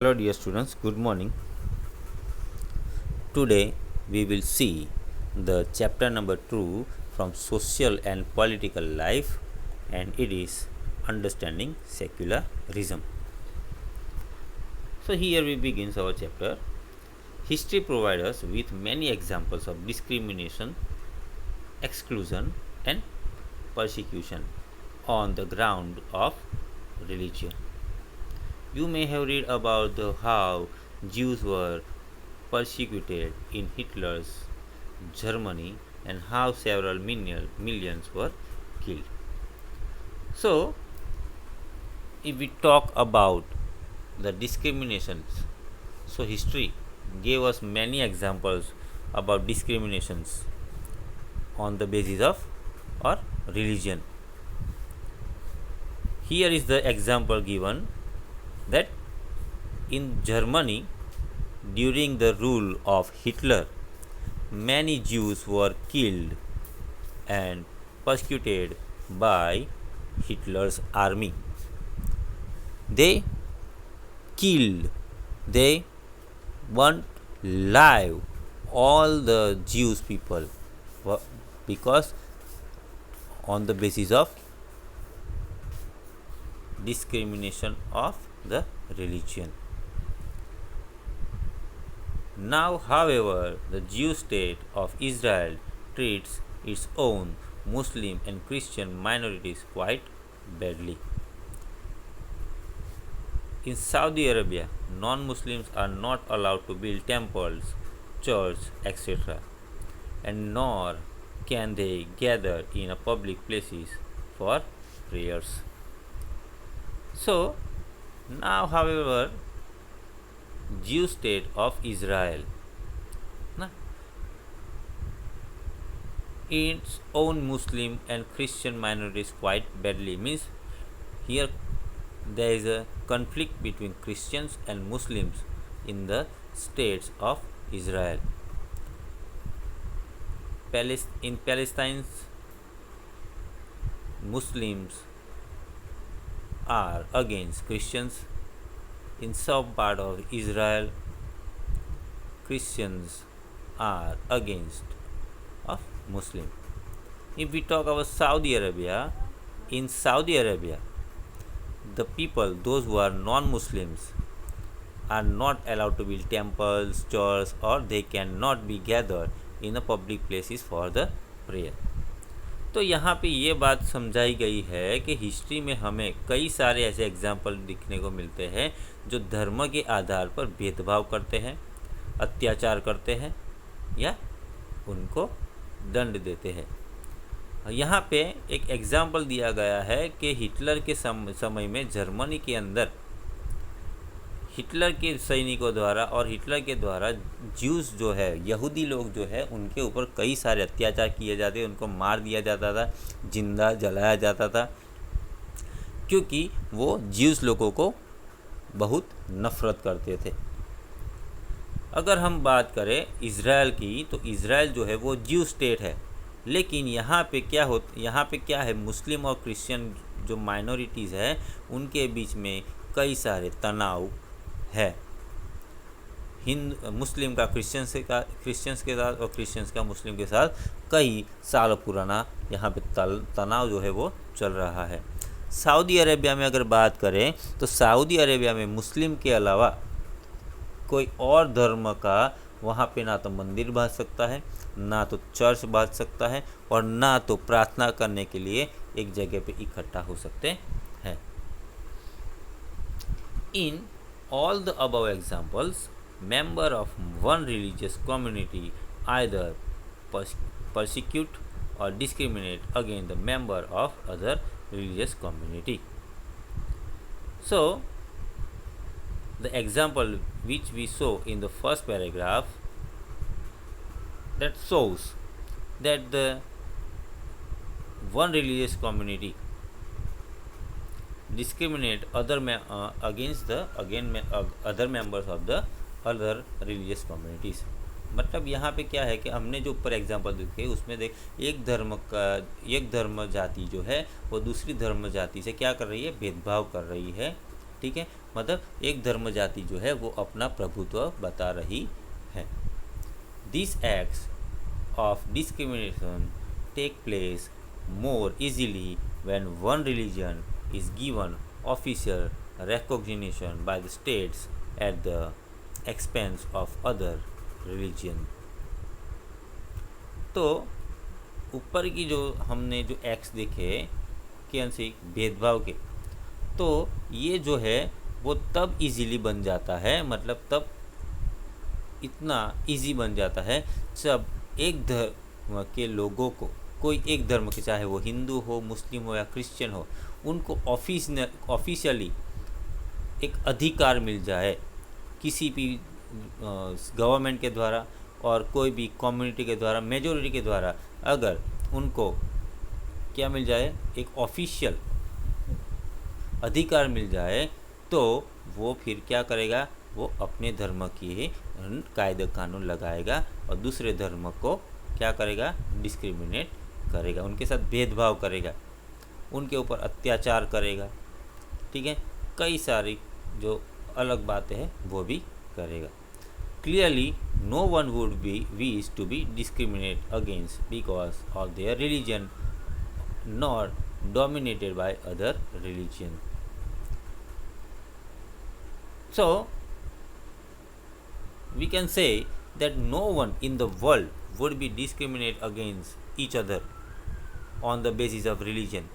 Hello dear students, good morning. Today we will see the chapter number 2 from social and political life, and it is understanding secularism. So here we begins our chapter. History provides us with many examples of discrimination, exclusion and persecution on the ground of religion. You may have read about how Jews were persecuted in Hitler's Germany and how several millions were killed. So, if we talk about the discriminations, so history gave us many examples about discriminations on the basis of or religion. Here is the example given that in Germany during the rule of Hitler, many Jews were killed and persecuted by Hitler's army. They burnt alive all the Jewish people because on the basis of discrimination of the religion. Now, however, the Jewish state of Israel treats its own Muslim and Christian minorities quite badly. In Saudi Arabia, non-Muslims are not allowed to build temples, churches, etc., and nor can they gather in a public places for prayers. So, now, however, Jewish state of Israel, its own Muslim and Christian minorities quite badly, means here there is a conflict between Christians and Muslims in the states of Israel. In Palestine, Muslims are against Christians. In some part of Israel, Christians are against of Muslim. If we talk about Saudi Arabia, in Saudi Arabia, the people, those who are non-Muslims, are not allowed to build temples, churches, or they cannot be gathered in the public places for the prayer. तो यहाँ पे ये बात समझाई गई है कि history में हमें कई सारे ऐसे एग्जाम्पल दिखने को मिलते हैं जो धर्म के आधार पर भेदभाव करते हैं, अत्याचार करते हैं या उनको दंड देते हैं। यहाँ पे एक एग्जाम्पल दिया गया है कि हिटलर के समय में जर्मनी के अंदर हिटलर के सैनिकों द्वारा और हिटलर के द्वारा ज्यूस जो है, यहूदी लोग जो है, उनके ऊपर कई सारे अत्याचार किए जाते, उनको मार दिया जाता था, जिंदा जलाया जाता था, क्योंकि वो ज्यूस लोगों को बहुत नफरत करते थे। अगर हम बात करें इज़राइल की, तो इज़राइल जो है वो ज्यू स्टेट है, लेकिन यहाँ पे क्या है, मुस्लिम और क्रिश्चियन जो माइनॉरिटीज़ है उनके बीच में कई सारे तनाव है। मुस्लिम का क्रिश्चियंस के साथ और क्रिश्चियंस का मुस्लिम के साथ कई साल पुराना यहाँ पे तनाव जो है वो चल रहा है। सऊदी अरेबिया में अगर बात करें तो सऊदी अरेबिया में मुस्लिम के अलावा कोई और धर्म का वहाँ पे ना तो मंदिर बन सकता है, ना तो चर्च बन सकता है, और ना तो प्रार्थना करने के लिए एक जगह पे इकट्ठा हो सकते हैं। इन all the above examples, member of one religious community either persecute or discriminate against the member of other religious community. So, the example which we saw in the first paragraph, that shows that the one religious community discriminate other against the other members of the other religious communities. मतलब यहाँ पे क्या है कि हमने जो ऊपर example देखे उसमें देख एक धर्म जाति जो है वो दूसरी धर्म जाति से क्या कर रही है, भेदभाव कर रही है, ठीक है। मतलब एक धर्म जाति जो है वो अपना प्रभुत्व बता रही है। These acts of discrimination take place more easily when one religion is given official recognition by the states at the expense of other religion। तो ऊपर की जो हमने जो एक्ट्स देखे कि अंशिक भेदभाव के, तो ये जो है वो तब इजीली बन जाता है, मतलब तब इतना इजी बन जाता है जब एक धर्म के लोगों को, कोई एक धर्म के, चाहे वो हिंदू हो, मुस्लिम हो या क्रिश्चियन हो, उनको ऑफिशियली एक अधिकार मिल जाए किसी भी गवर्नमेंट के द्वारा और कोई भी कम्युनिटी के द्वारा, मेजोरिटी के द्वारा, अगर उनको क्या मिल जाए, एक ऑफिशियल अधिकार मिल जाए, तो वो फिर क्या करेगा, वो अपने धर्म की कायदे कानून लगाएगा और दूसरे धर्म को क्या करेगा, डिस्क्रिमिनेट करेगा, उनके साथ भेदभाव करेगा, उनके ऊपर अत्याचार करेगा, ठीक है, कई सारी जो अलग बातें हैं वो भी करेगा। Clearly no one would be wish to be discriminate against because of their religion not dominated by other religion। So we can say that no one in the world would be discriminate against each other on the basis of religion,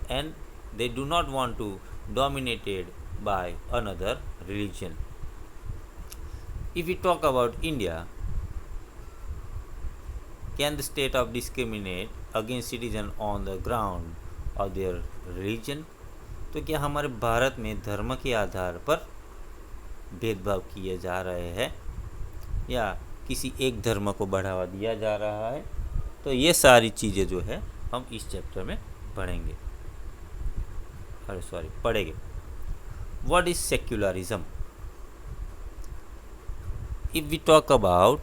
and they do not want to dominated by another religion। If we talk about India, can the state of discriminate against citizen on the ground of their religion? तो क्या हमारे भारत में धर्म के आधार पर भेदभाव किए जा रहे हैं या किसी एक धर्म को बढ़ावा दिया जा रहा है? तो ये सारी चीज़ें जो है हम इस चैप्टर में पढ़ेंगे। What is secularism? If we talk about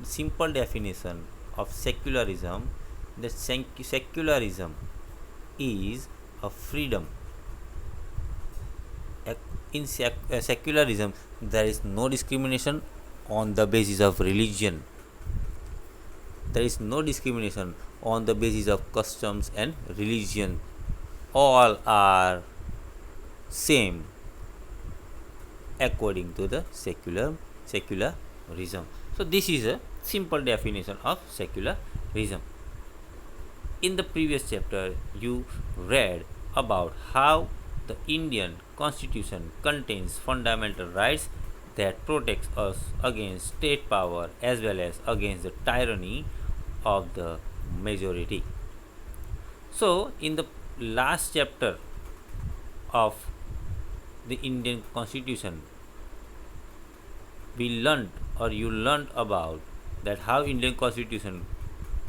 simple definition of secularism, that secularism is a freedom. In secularism, there is no discrimination on the basis of religion. There is no discrimination on the basis of customs and religion. All are same according to the secularism. So this is a simple definition of secularism. In the previous chapter, you read about how the Indian Constitution contains fundamental rights that protects us against state power as well as against the tyranny of the majority. So, in the last chapter of the Indian Constitution, we learned, or you learned about that how Indian Constitution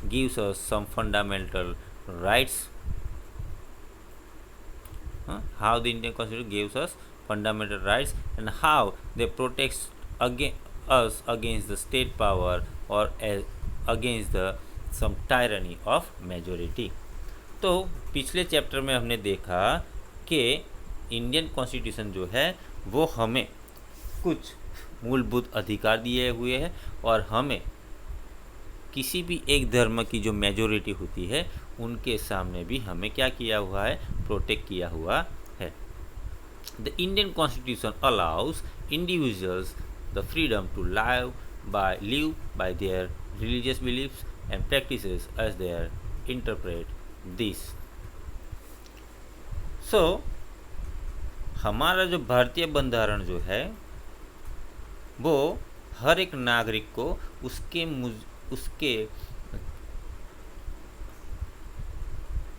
gives us some fundamental rights. How the Indian Constitution gives us fundamental rights and how they protect us against the state power or against the some tyranny of majority। तो पिछले chapter में हमने देखा कि Indian constitution जो है वो हमें कुछ मूलभूत अधिकार दिए हुए हैं और हमें किसी भी एक धर्म की जो मेजोरिटी होती है उनके सामने भी हमें क्या किया हुआ है, प्रोटेक्ट किया हुआ है। The Indian constitution allows individuals the freedom to live by their religious beliefs and practices as their interpret this. So हमारा जो भारतीय बंधारण जो है वो हर एक नागरिक को उसके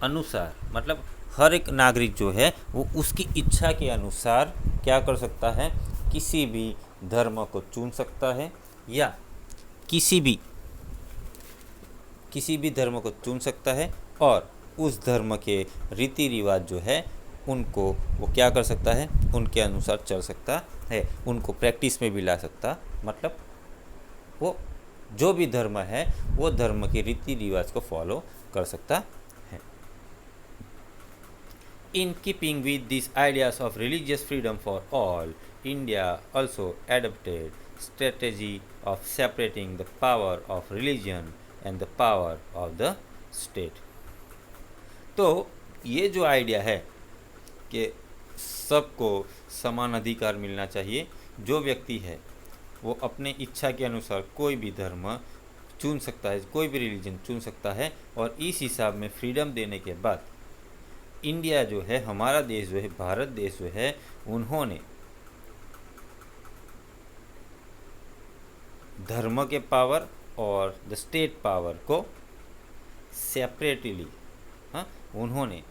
अनुसार, मतलब हर एक नागरिक जो है वो उसकी इच्छा के अनुसार क्या कर सकता है, किसी भी धर्म को चुन सकता है या किसी भी धर्म को चुन सकता है और उस धर्म के रीति रिवाज जो है उनको वो क्या कर सकता है, उनके अनुसार चल सकता है, उनको प्रैक्टिस में भी ला सकता, मतलब वो जो भी धर्म है वो धर्म के रीति रिवाज को फॉलो कर सकता है। In keeping with these ideas of religious freedom for all, India also adopted strategy of separating the power of religion and the power of the state. तो ये जो आइडिया है कि सबको समान अधिकार मिलना चाहिए, जो व्यक्ति है वो अपने इच्छा के अनुसार कोई भी धर्म चुन सकता है, कोई भी रिलीजन चुन सकता है, और इस हिसाब में फ्रीडम देने के बाद इंडिया जो है, हमारा देश जो है, भारत देश जो है, उन्होंने धर्म के पावर और द स्टेट पावर को सेपरेटली, हाँ, उन्होंने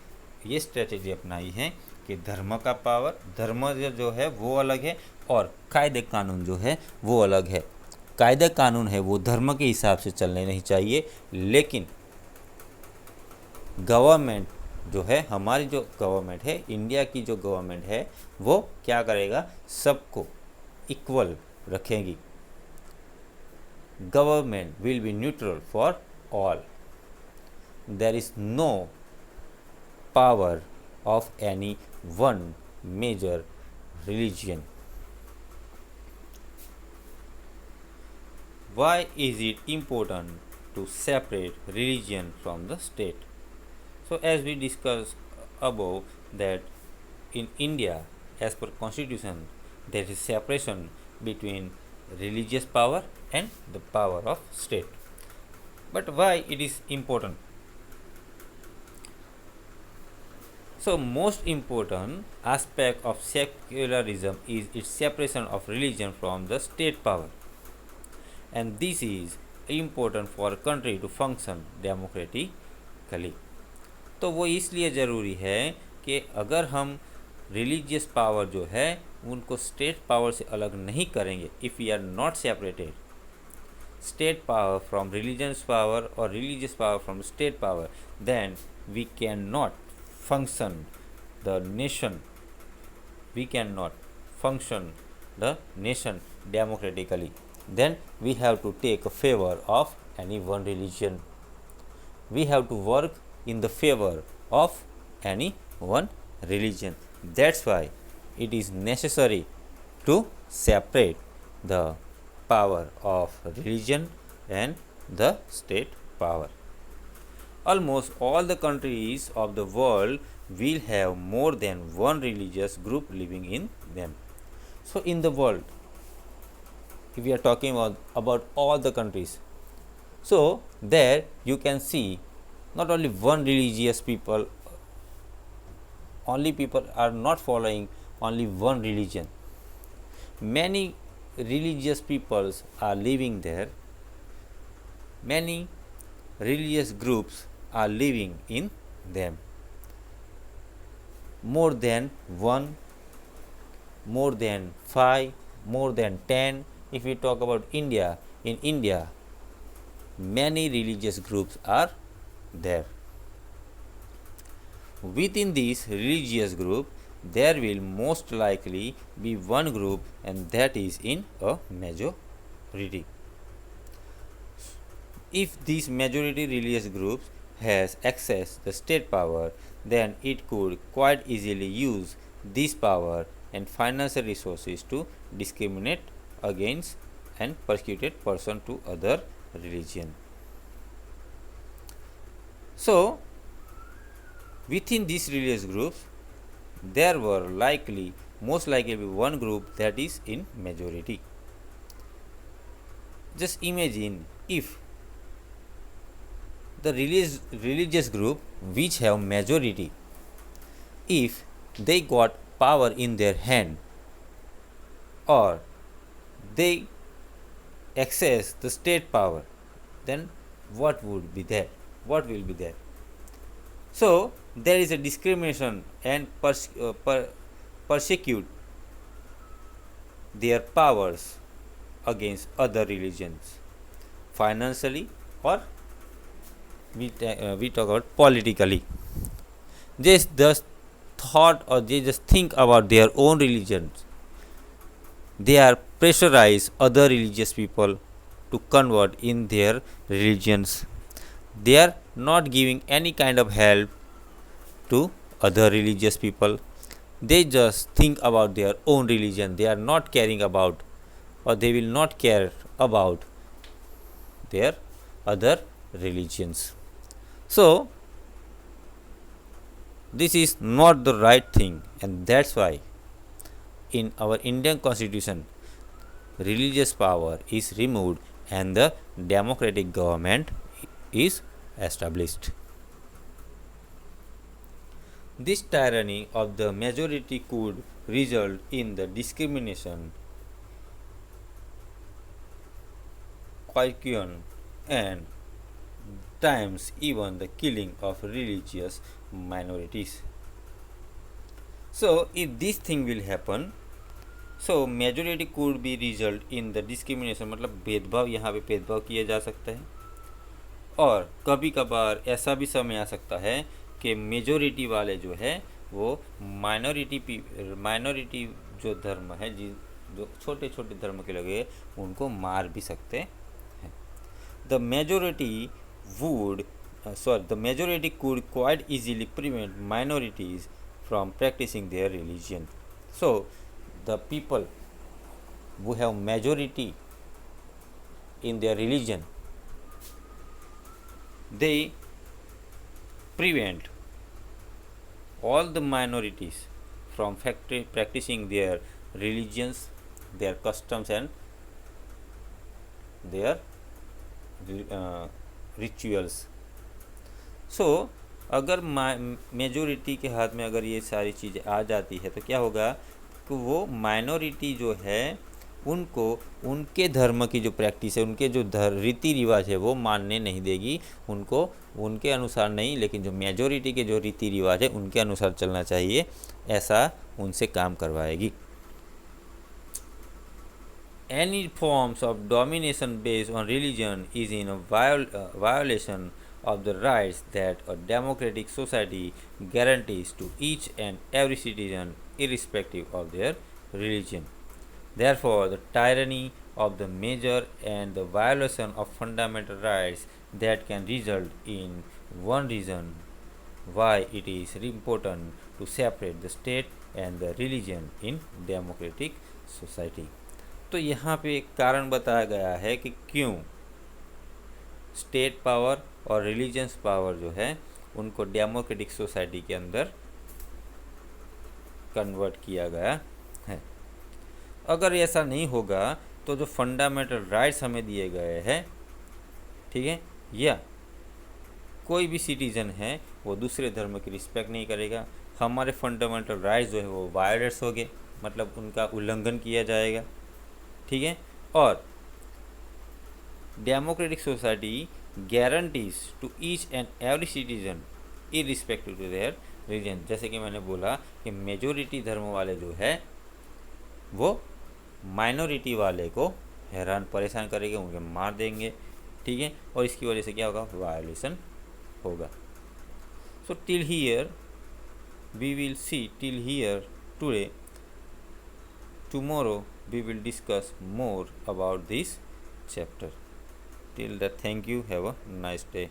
ये स्ट्रेटेजी अपनाई है कि धर्म का पावर, धर्म जो है वो अलग है और कायदे कानून जो है वो अलग है। कायदे कानून है वो धर्म के हिसाब से चलने नहीं चाहिए, लेकिन गवर्नमेंट जो है, हमारी जो गवर्नमेंट है, इंडिया की जो गवर्नमेंट है, वो क्या करेगा, सबको इक्वल रखेगी। Government will be neutral for all. There is no power of any one major religion. Why is it important to separate religion from the state? So as we discussed above, that in India, as per constitution, there is separation between religious power and the power of state. But why it is important? So most important aspect of secularism is its separation of religion from the state power, and this is important for a country to function democratically. तो वो इसलिए ज़रूरी है कि अगर हम religious power जो है उनको स्टेट पावर से अलग नहीं करेंगे, if we are not separated state power from religious power और religious power from state power, then we can not function the nation, we cannot function the nation democratically. Then we have to take a favor of any one religion. We have to work in the favor of any one religion. That's why it is necessary to separate the power of religion and the state power. Almost all the countries of the world will have more than one religious group living in them. So in the world, if we are talking about all the countries, so there you can see not only one religious people, only people are not following only one religion. Many religious peoples are living there. Many religious groups are living in them. More than one, more than 5, more than 10. If we talk about India, in India, many religious groups are there. Within this religious group, there will most likely be one group, and that is in a majority. If this majority religious groups has access the state power, then it could quite easily use this power and financial resources to discriminate against and persecuted person to other religion. So within these religious groups, there were most likely be one group that is in majority. Just imagine if the religious group which have majority, if they got power in their hand or they access the state power, then what would be there? What will be there? So there is a discrimination and persecute their powers against other religions financially, or we talk about politically. They just thought, or they just think about their own religions. They are pressurize other religious people to convert in their religions. They are not giving any kind of help to other religious people. They just think about their own religion. They are not caring about, or they will not care about their other religions. So this is not the right thing, and that's why in our Indian constitution religious power is removed and the democratic government is established. This tyranny of the majority could result in the discrimination, coercion, and times even the killing of religious minorities. So, if this thing will happen, so majority could be result in the discrimination, मतलब भेदभाव, यहाँ पे भेदभाव किया जा सकता है। और कभी कभार ऐसा भी समय आ सकता है कि मेजोरिटी वाले जो है वो माइनॉरिटी जो धर्म है, जो छोटे छोटे धर्म के लगे, उनको मार भी सकते हैं। The majority could quite easily prevent minorities from practicing their religion. So the people who have majority in their religion, they prevent all the minorities from practicing their religions, their customs, and their rituals. So अगर majority के हाथ में अगर ये सारी चीज़ें आ जाती है तो क्या होगा कि वो माइनॉरिटी जो है उनको उनके धर्म की जो प्रैक्टिस है, उनके जो रीति रिवाज है वो मानने नहीं देगी, उनको उनके अनुसार नहीं, लेकिन जो मेजोरिटी के जो रीति रिवाज है उनके अनुसार चलना चाहिए, ऐसा उनसे काम करवाएगी. Any forms of domination based on religion is in a violation of the rights that a democratic society guarantees to each and every citizen irrespective of their religion. Therefore, the tyranny of the major and the violation of fundamental rights that can result in one reason why it is important to separate the state and the religion in democratic society. तो यहाँ पे एक कारण बताया गया है कि क्यों स्टेट पावर और रिलीजियस पावर जो है उनको डेमोक्रेटिक सोसाइटी के अंदर कन्वर्ट किया गया है. अगर ऐसा नहीं होगा तो जो फंडामेंटल राइट्स हमें दिए गए हैं, ठीक है, या कोई भी सिटीज़न है वो दूसरे धर्म की रिस्पेक्ट नहीं करेगा, हमारे फंडामेंटल राइट्स जो है वो वायलेट्स हो गए, मतलब उनका उल्लंघन किया जाएगा, ठीक है. और democratic society guarantees to each and every citizen irrespective to their religion. जैसे कि मैंने बोला कि मेजोरिटी धर्म वाले जो है वो माइनॉरिटी वाले को हैरान परेशान करेंगे, उनके मार देंगे, ठीक है, और इसकी वजह से क्या होगा, वायलेशन होगा. So till here we will see, till here today. Tomorrow we will discuss more about this chapter. Till that, thank you. Have a nice day.